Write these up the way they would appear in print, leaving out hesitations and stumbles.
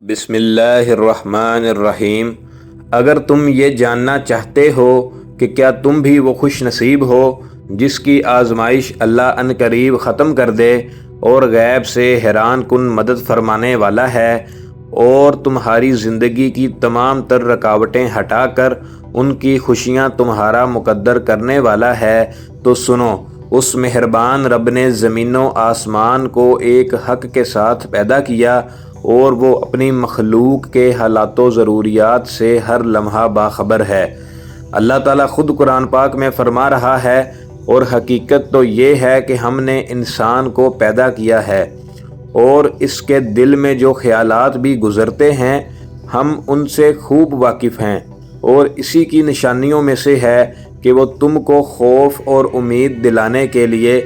بسم اللہ الرحمن الرحیم۔ اگر تم یہ جاننا چاہتے ہو کہ کیا تم بھی وہ خوش نصیب ہو جس کی آزمائش اللہ ان قریب ختم کر دے اور غیب سے حیران کن مدد فرمانے والا ہے اور تمہاری زندگی کی تمام تر رکاوٹیں ہٹا کر ان کی خوشیاں تمہارا مقدر کرنے والا ہے، تو سنو، اس مہربان رب نے زمین و آسمان کو ایک حق کے ساتھ پیدا کیا اور وہ اپنی مخلوق کے حالات و ضروریات سے ہر لمحہ باخبر ہے۔ اللہ تعالیٰ خود قرآن پاک میں فرما رہا ہے، اور حقیقت تو یہ ہے کہ ہم نے انسان کو پیدا کیا ہے اور اس کے دل میں جو خیالات بھی گزرتے ہیں ہم ان سے خوب واقف ہیں، اور اسی کی نشانیوں میں سے ہے کہ وہ تم کو خوف اور امید دلانے کے لیے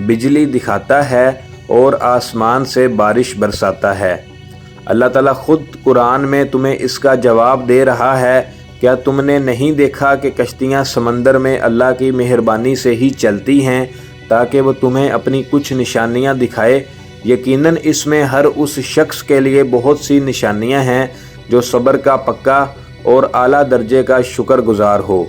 بجلی دکھاتا ہے اور آسمان سے بارش برساتا ہے۔ اللہ تعالیٰ خود قرآن میں تمہیں اس کا جواب دے رہا ہے، کیا تم نے نہیں دیکھا کہ کشتیاں سمندر میں اللہ کی مہربانی سے ہی چلتی ہیں تاکہ وہ تمہیں اپنی کچھ نشانیاں دکھائے؟ یقیناً اس میں ہر اس شخص کے لیے بہت سی نشانیاں ہیں جو صبر کا پکا اور اعلیٰ درجے کا شکر گزار ہو۔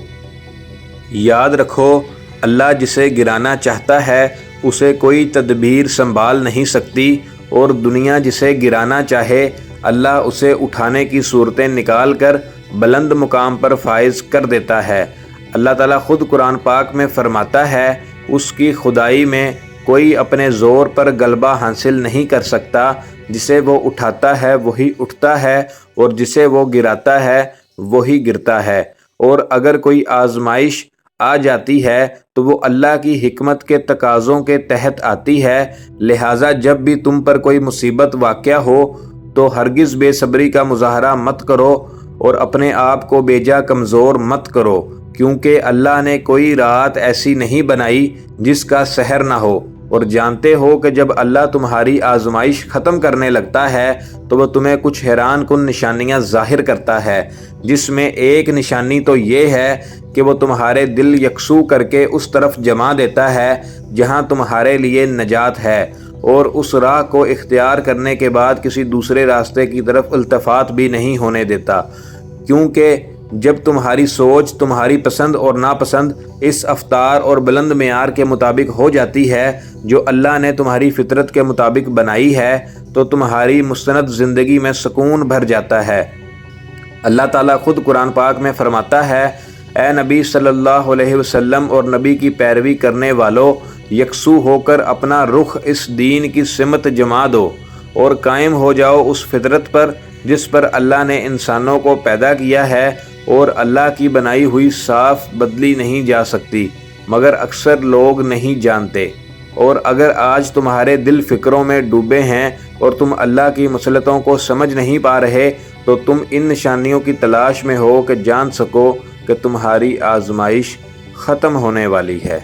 یاد رکھو، اللہ جسے گرانا چاہتا ہے اسے کوئی تدبیر سنبھال نہیں سکتی، اور دنیا جسے گرانا چاہے اللہ اسے اٹھانے کی صورتیں نکال کر بلند مقام پر فائز کر دیتا ہے۔ اللہ تعالیٰ خود قرآن پاک میں فرماتا ہے، اس کی خدائی میں کوئی اپنے زور پر غلبہ حاصل نہیں کر سکتا، جسے وہ اٹھاتا ہے وہی اٹھتا ہے اور جسے وہ گراتا ہے وہی گرتا ہے، اور اگر کوئی آزمائش آ جاتی ہے تو وہ اللہ کی حکمت کے تقاضوں کے تحت آتی ہے، لہٰذا جب بھی تم پر کوئی مصیبت واقع ہو تو ہرگز بے صبری کا مظاہرہ مت کرو اور اپنے آپ کو بیجا کمزور مت کرو، کیونکہ اللہ نے کوئی رات ایسی نہیں بنائی جس کا سحر نہ ہو، اور جانتے ہو کہ جب اللہ تمہاری آزمائش ختم کرنے لگتا ہے تو وہ تمہیں کچھ حیران کن نشانیاں ظاہر کرتا ہے، جس میں ایک نشانی تو یہ ہے کہ وہ تمہارے دل یکسو کر کے اس طرف جما دیتا ہے جہاں تمہارے لیے نجات ہے، اور اس راہ کو اختیار کرنے کے بعد کسی دوسرے راستے کی طرف التفات بھی نہیں ہونے دیتا، کیونکہ جب تمہاری سوچ تمہاری پسند اور ناپسند اس افطار اور بلند معیار کے مطابق ہو جاتی ہے جو اللہ نے تمہاری فطرت کے مطابق بنائی ہے، تو تمہاری مستند زندگی میں سکون بھر جاتا ہے۔ اللہ تعالیٰ خود قرآن پاک میں فرماتا ہے، اے نبی صلی اللہ علیہ وسلم اور نبی کی پیروی کرنے والوں، یکسو ہو کر اپنا رخ اس دین کی سمت جما دو اور قائم ہو جاؤ اس فطرت پر جس پر اللہ نے انسانوں کو پیدا کیا ہے، اور اللہ کی بنائی ہوئی صاف بدلی نہیں جا سکتی، مگر اکثر لوگ نہیں جانتے۔ اور اگر آج تمہارے دل فکروں میں ڈوبے ہیں اور تم اللہ کی مصلحتوں کو سمجھ نہیں پا رہے، تو تم ان نشانیوں کی تلاش میں ہو کہ جان سکو کہ تمہاری آزمائش ختم ہونے والی ہے۔